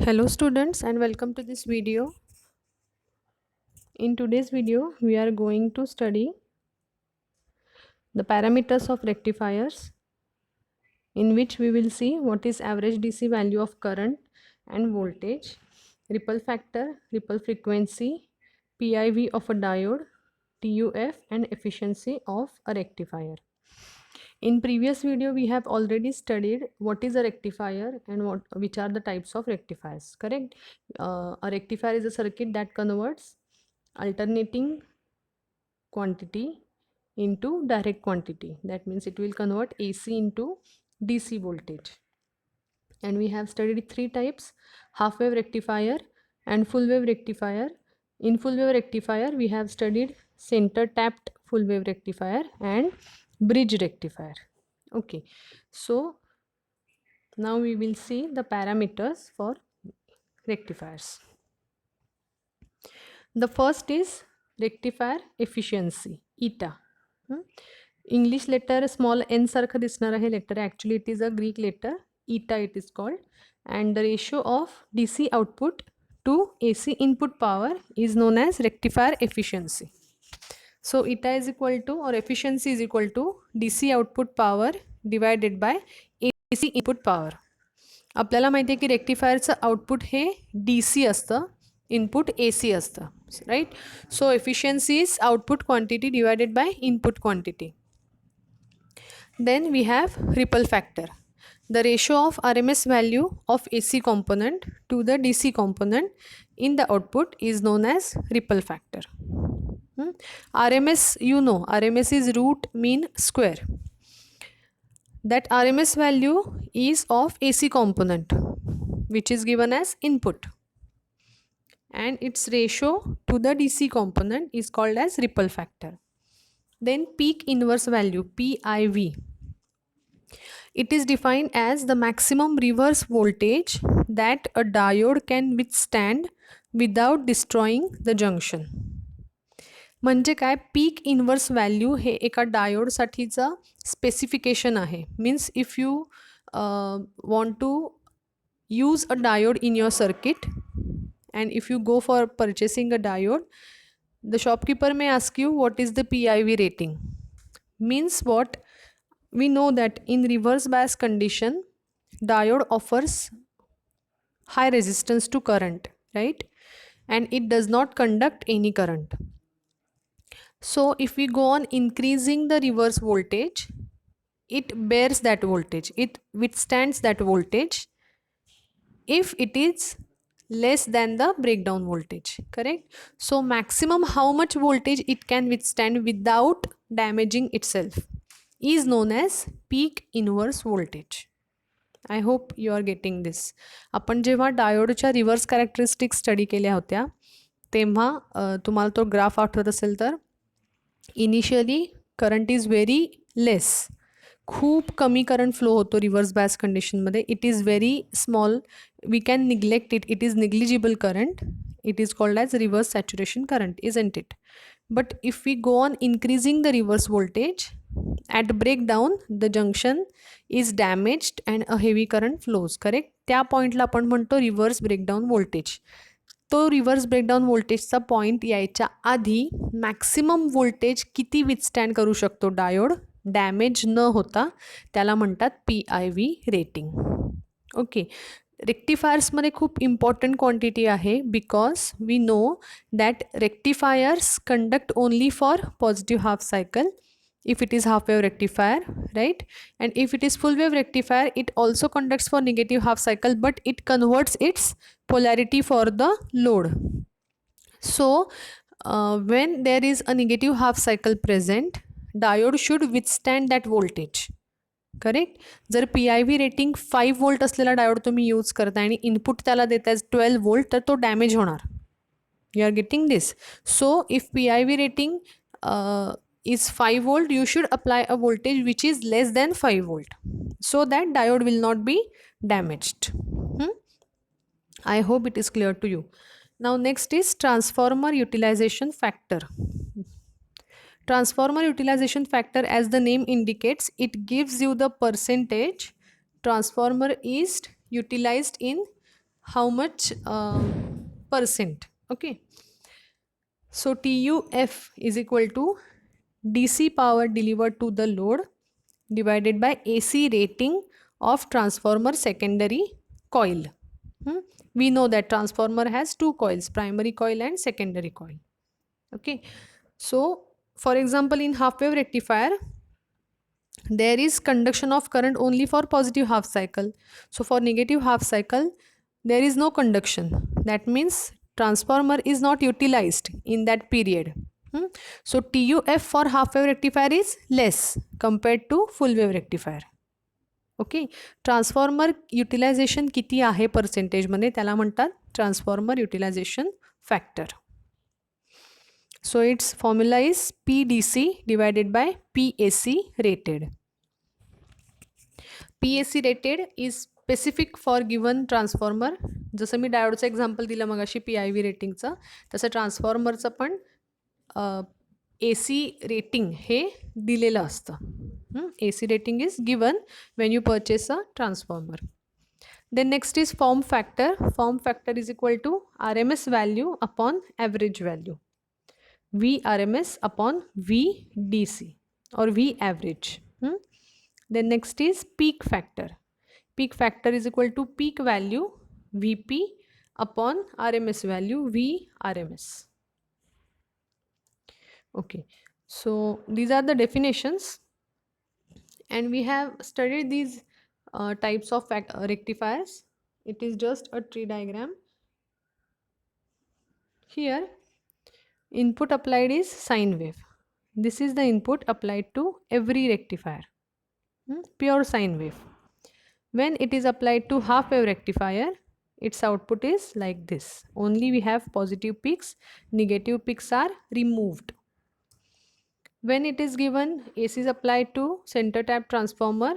Hello students and welcome to this video. In today's video we are going to study the parameters of rectifiers, in which we will see what is average DC value of current and voltage, ripple factor, ripple frequency, PIV of a diode, TUF and efficiency of a rectifier. In previous video we have already studied what is a rectifier and which are the types of rectifiers, correct? A rectifier is a circuit that converts alternating quantity into direct quantity. That means it will convert AC into DC voltage. And we have studied three types: half wave rectifier and full wave rectifier. In full wave rectifier we have studied center tapped full wave rectifier and bridge rectifier. Okay, so now we will see the parameters for rectifiers. The first is rectifier efficiency, eta. English letter small n सारखं दिसणार आहे letter, actually it is a Greek letter, eta it is called, and the ratio of DC output to AC input power is known as rectifier efficiency. So eta is equal to, or efficiency is equal to, DC output power divided by AC input power. आपल्याला माहिती आहे की रेक्टिफायरचं output हे DC असतं, input AC असतं, right? So efficiency is output quantity divided by input quantity. Then we have ripple factor, the ratio of RMS value of AC component to the DC component in the output is known as ripple factor. RMS, you know, RMS is root mean square. That RMS value is of AC component, which is given as input, and its ratio to the DC component is called as ripple factor. Then peak inverse value, PIV. It is defined as the maximum reverse voltage that a diode can withstand without destroying the junction. म्हणजे काय, peak inverse value हे एका डायोडसाठीचं specification आहे. Means if you want to use a diode in your circuit and if you go for purchasing a diode, the shopkeeper may ask you what is the PIV rating. Means what? We know that in reverse bias condition, diode offers high resistance to current, right? And it does not conduct any current. So if we go on increasing the reverse voltage, it bears that voltage, it withstands that voltage if it is less than the breakdown voltage, correct? So maximum how much voltage it can withstand without damaging itself is known as peak inverse voltage. I hope you are getting this. आपण जेव्हा डायोडच्या reverse characteristic study केल्या होत्या तेव्हा तुम्हाला तो graph आठवत असेल तर initially current is very less, खूप कमी करंट फ्लो होतो रिव्हर्स बायस कंडिशनमध्ये. It is very small, we can neglect it, it is negligible current, it is called as reverse saturation current, isn't it? But if we go on increasing the reverse voltage, at breakdown the junction is damaged and a heavy current flows, correct? त्या पॉईंटला आपण म्हणतो reverse breakdown voltage. तो reverse breakdown व्होल्टेजचा point यायच्या आधी maximum voltage किती withstand करू शकतो डायोड डॅमेज न होता, त्याला म्हणतात PIV रेटिंग. ओके, रेक्टिफायर्समध्ये खूप इम्पॉर्टंट क्वांटिटी आहे, because we know that rectifiers conduct only for positive half cycle if it is half wave rectifier, right? And if it is full wave rectifier, it also conducts for negative half cycle, but it converts its polarity for the load. So when there is a negative half cycle present, diode should withstand that voltage, correct? जर PIV rating 5 volt असलेला diode तुम्ही use करताय आणि input त्याला देताय 12 volt, तर तो damage होणार. You are getting this? So if PIV rating is 5 volt, you should apply a voltage which is less than 5 volt so that diode will not be damaged. I hope it is clear to you. Now next is transformer utilization factor. Transformer utilization factor, as the name indicates, it gives you the percentage transformer is utilized in how much percent. Okay, so TUF is equal to DC power delivered to the load divided by AC rating of transformer secondary coil. Hmm? We know that transformer has two coils, primary coil and secondary coil. Okay, so for example, in half wave rectifier, there is conduction of current only for positive half cycle. So for negative half cycle, there is no conduction. That means transformer is not utilized in that period. Hmm? So TUF for half wave rectifier is less compared to full wave rectifier. Okay, transformer utilization किती आहे पर्सेंटेजमध्ये त्याला म्हणतात transformer utilization factor. So its formula is PDC divided by PAC rated. PAC rated is specific for given transformer. जसं मी डायोडचं example दिलं मगाशी PIV रेटिंगचं, तसं ट्रान्सफॉर्मरचं पण AC रेटिंग हे दिलेलं असतं. AC rating is given when you purchase a transformer. Then next is form factor. Form factor is equal to RMS value upon average value. VRMS upon VDC or V average. Then next is peak factor. Peak factor is equal to peak value VP upon RMS value VRMS. Okay, so these are the definitions, and we have studied these types of rectifiers. It is just a tree diagram. Here input applied is sine wave. This is the input applied to every rectifier, pure sine wave. When it is applied to half wave rectifier, its output is like this. Only we have positive peaks, negative peaks are removed. When it is given AC is applied to center tap transformer,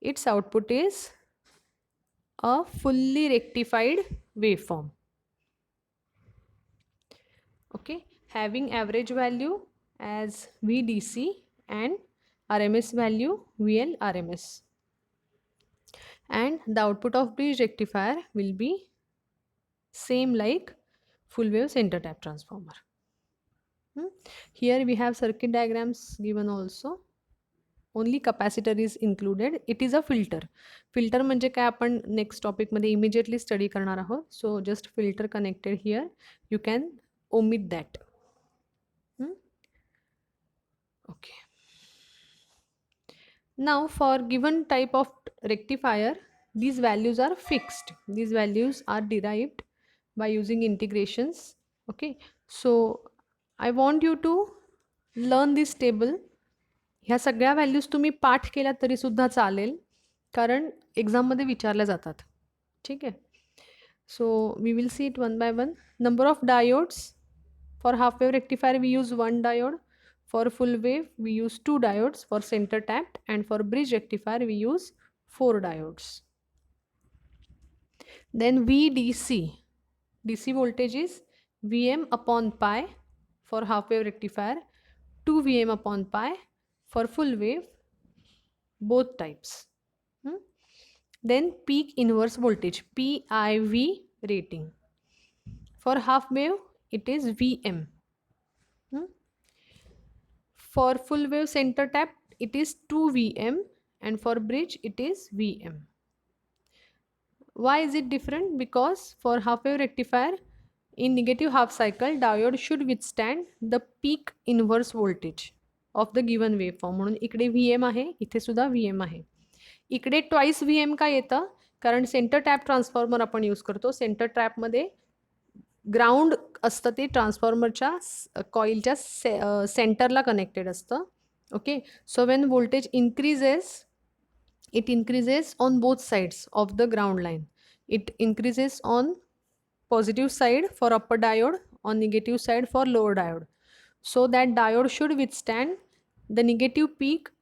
its output is a fully rectified waveform. Okay, having average value as VDC and RMS value VL RMS. And the output of bridge rectifier will be same like full wave center tap transformer. Here we have circuit diagrams given also. Only capacitor is included. It is a filter. Filter म्हणजे काय आपण next टॉपिकमध्ये immediately study करणार आहोत. So just filter connected here, you can omit that. Okay. Now for given type of rectifier, these values are fixed. These values are derived by using integrations. Okay, so I want you to learn this table. ह्या सगळ्या values तुम्ही पाठ केल्या तरी सुद्धा चालेल, कारण एक्झाममध्ये विचारल्या जातात. ठीक आहे, so we will see it one by one. Number of diodes. For half wave rectifier we use 1 diode, for full wave we use 2 diodes, for center tapped and for bridge rectifier we use 4 diodes. Then VDC, DC voltage is Vm upon pi for half wave rectifier, 2 Vm upon pi for full wave, both types. Then peak inverse voltage, PIV rating. For half wave it is Vm. For full wave center tap it is 2 Vm, and for bridge it is Vm. Why is it different? Because for half wave rectifier in negative half cycle, diode should withstand the peak inverse voltage of the given waveform. म्हणून इकडे Vm आहे, इथे सुद्धा Vm आहे. इकडे twice Vm का येतं? कारण सेंटर टॅप ट्रान्सफॉर्मर आपण यूज करतो. सेंटर ट्रॅपमध्ये ग्राउंड असतं, ते ट्रान्सफॉर्मरच्या कॉइलच्या सेंटरला कनेक्टेड असतं. Okay, so when voltage increases, it increases on both sides of the ground line. It increases on positive side for upper diode, on negative side for lower diode. So that diode should withstand the negative peak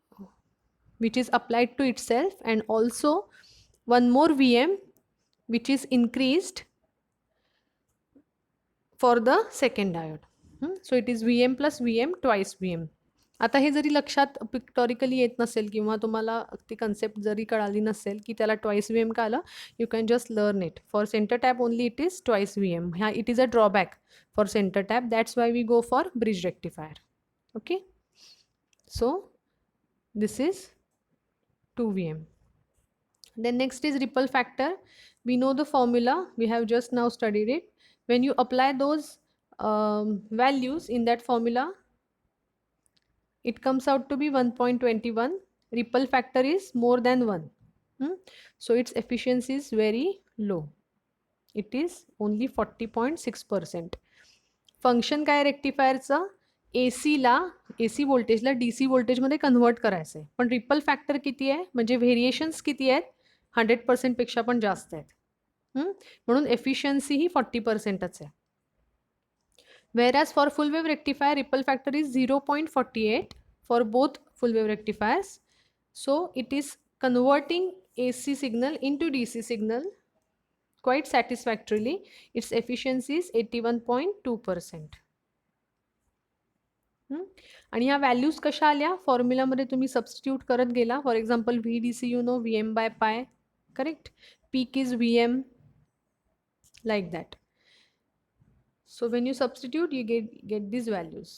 which is applied to itself, and also one more Vm which is increased for the second diode. So it is Vm plus Vm twice Vm. आता हे जरी लक्षात पिक्टोरिकली येत नसेल किंवा तुम्हाला ती concept जरी कळाली नसेल की त्याला ट्वाईस व्ही एम का आलं, you can just learn it. For centre tap only it is twice V M. ह्या it is a drawback for centre tap. That's why we go for bridge rectifier. Okay, so this is 2Vm. Then next is ripple factor. We know the formula, we have just now studied it. When you apply those values in that formula, it comes out to be 1.21. Ripple factor is more than 1. So its efficiency is very low. It is only 40.6%. Function काय रेक्टिफायरचं, एसीला AC व्होल्टेजला DC व्होल्टेजमध्ये convert करायचं आहे. पण ripple factor किती आहे, म्हणजे variations किती आहेत, 100%पेक्षा पण जास्त आहेत. म्हणून एफिशियन्सी ही 40%च आहे. Whereas for full wave rectifier, ripple factor is 0.48 for both full wave rectifiers. So it is converting AC signal into DC signal quite satisfactorily. Its efficiency is 81.2%. आणि ह्या व्हॅल्यूज कशा आल्या, फॉर्म्युलामध्ये तुम्ही सबस्टिट्यूट करत गेला. For example VDC you know Vm/π, correct. Peak is Vm, like that. So when you substitute, you get these values.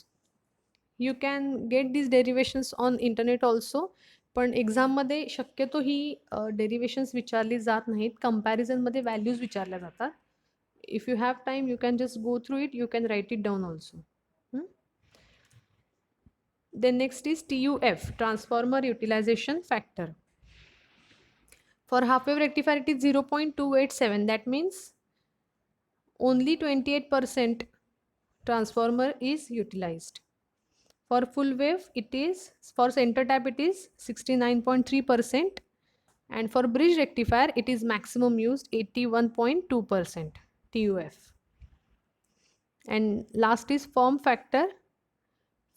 You can get these derivations on internet also, पण एक्झाममध्ये शक्यतो ही डेरिवेशन्स विचारली जात नाहीत. कंपॅरिझनमध्ये व्हॅल्यूज विचारल्या जातात. If you have time, you can just go through it, you can write it down also. Then next is TUF, transformer utilization factor. For half wave rectifier it is 0.287. that means only 28% transformer is utilized. For full wave it is, for center tap it is 69.3%, and for bridge rectifier it is maximum used 81.2% TUF. And last is form factor.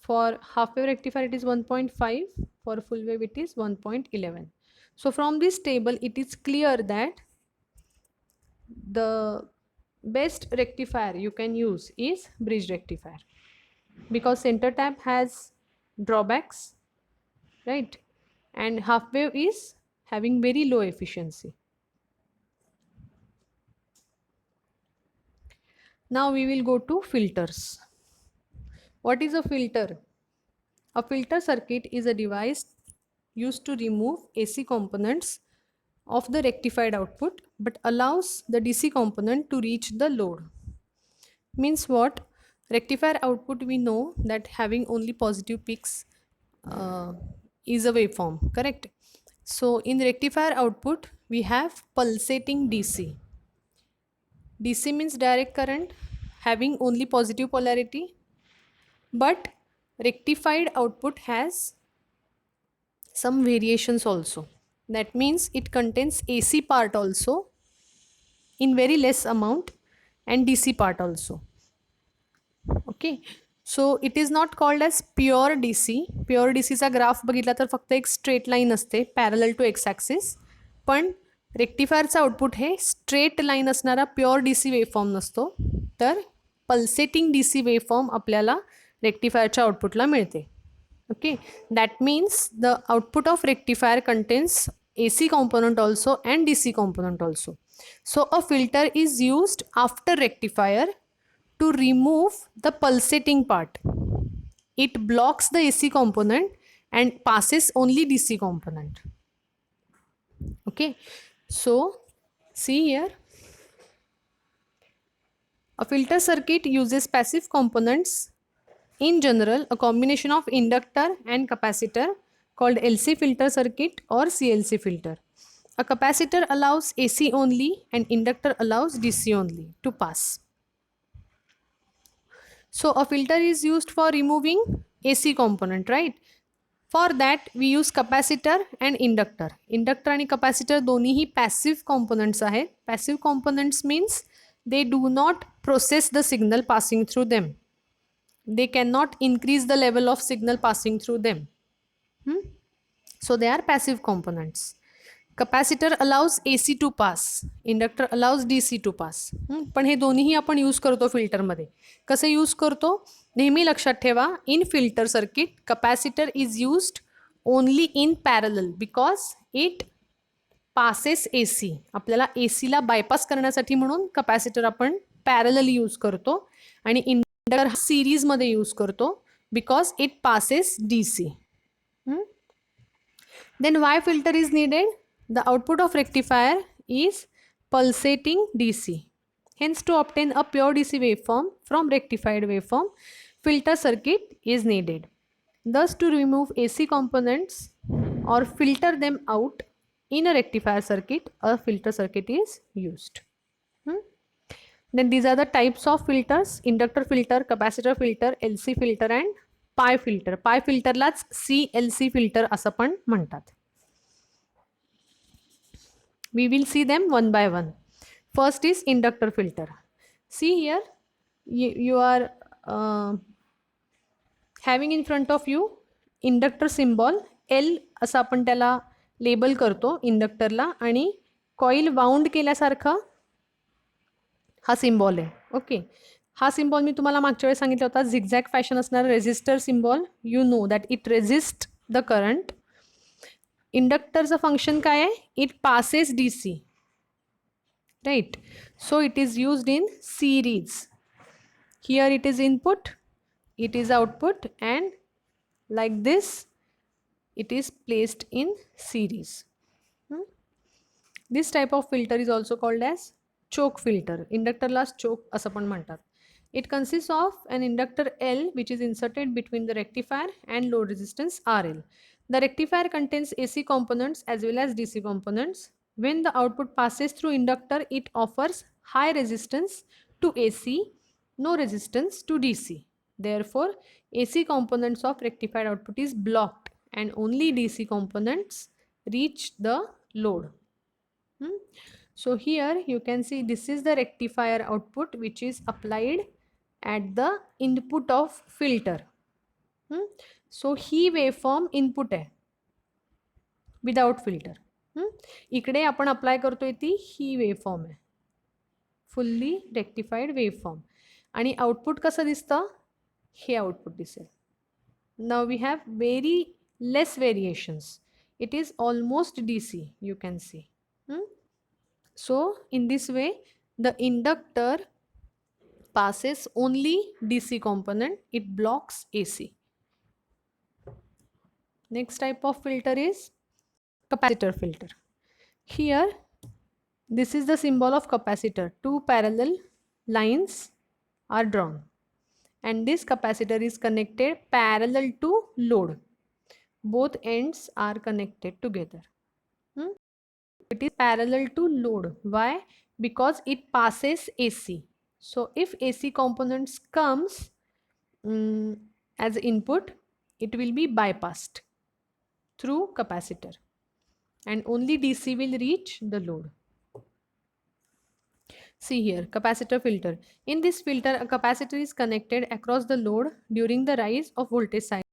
For half wave rectifier it is 1.5, for full wave it is 1.11. So from this table it is clear that the best rectifier you can use is bridge rectifier, because center tap has drawbacks, right, and half wave is having very low efficiency. Now we will go to filters. What is a filter? A filter circuit is a device used to remove AC components of the rectified output but allows the DC component to reach the load. Means what? Rectifier output, we know that having only positive peaks is a waveform, correct? So in rectifier output we have pulsating DC. DC means direct current having only positive polarity, but rectified output has some variations also. That means it contains AC part also in very less amount and DC part also. Okay, so it is not called as pure DC. Pure DC चा graph बघितला तर फक्त एक straight line असते parallel to x axis, पण रेक्टिफायरचा output हे straight line असणारा pure DC waveform नसतो, तर पल्सेटिंग DC वेवफॉर्म आपल्याला रेक्टिफायरच्या आउटपुटला मिळते. Okay, that means the output of rectifier contains AC component also and DC component also. So a filter is used after rectifier to remove the pulsating part. It blocks the AC component and passes only DC component. Okay, so see here, a filter circuit uses passive components. In general, a combination of inductor and capacitor called LC filter circuit or CLC filter. A capacitor allows AC only and inductor allows DC only to pass. So a filter is used for removing AC component, right? For that we use capacitor and inductor. Inductor आणि capacitor दोन्हीही passive components आहेत. Passive components means they do not process the signal passing through them. They cannot increase the level of signal passing through them. So they are passive components. Capacitor allows AC to pass, inductor allows DC to pass. पण हे दोन्हीही आपण use करतो फिल्टरमध्ये. कसे use करतो नेहमी लक्षात ठेवा. In filter circuit capacitor is used only in parallel because it passes AC. आपल्याला ACला बायपास करण्यासाठी म्हणून कपॅसिटर आपण पॅरलली यूज करतो आणि इंडक्टर सिरीजमध्ये यूज करतो because it passes DC. Then why filter is needed? The output of rectifier is pulsating DC. Hence, to obtain a pure DC waveform from rectified waveform, filter circuit is needed. Thus, to remove AC components or filter them out in a rectifier circuit, a filter circuit is used. Then these are the types of filters: inductor filter, capacitor filter, LC filter and pi filter. Pi फिल्टरलाच CLC filter असं पण म्हणतात. We will see them one by one. First is inductor filter. See here, you are having in front of you inductor symbol L असं आपण त्याला label करतो इंडक्टरला आणि coil wound केल्यासारखा हा सिम्बॉल आहे. ओके, हा सिम्बॉल मी तुम्हाला मागच्या वेळेस सांगितलं होता झिगझॅग फॅशन असणारा resistor symbol. You know that it resist the current. इंडक्टरचं फंक्शन काय आहे? It passes DC, right. So it is used in series. Here it is input, it is output, and like this it is placed in series. This type of filter is also called as choke filter. Inductorला choke असं पण म्हणतात. It consists of an inductor L which is inserted between the rectifier and load resistance RL. The rectifier contains AC components as well as DC components. When the output passes through inductor, it offers high resistance to AC, no resistance to DC. Therefore, AC components of rectified output is blocked and only DC components reach the load. So here you can see this is the rectifier output which is applied at the input of filter. So ही waveform input आहे without filter. इकडे आपण apply करतोय ती ही waveform आहे fully rectified waveform आणि output कसं दिसतं हे आउटपुट दिसेल. Now we have very less variations. It is almost DC, you can see. So in this way the inductor passes only DC component, it blocks AC. Next type of filter is capacitor filter. Here this is the symbol of capacitor. Two parallel lines are drawn and this capacitor is connected parallel to load. Both ends are connected together. It is parallel to load. Why? Because it passes AC. So if AC components comes as input, it will be bypassed through capacitor and only DC will reach the load. See here, capacitor filter. In this filter, a capacitor is connected across the load during the rise of voltage cycle.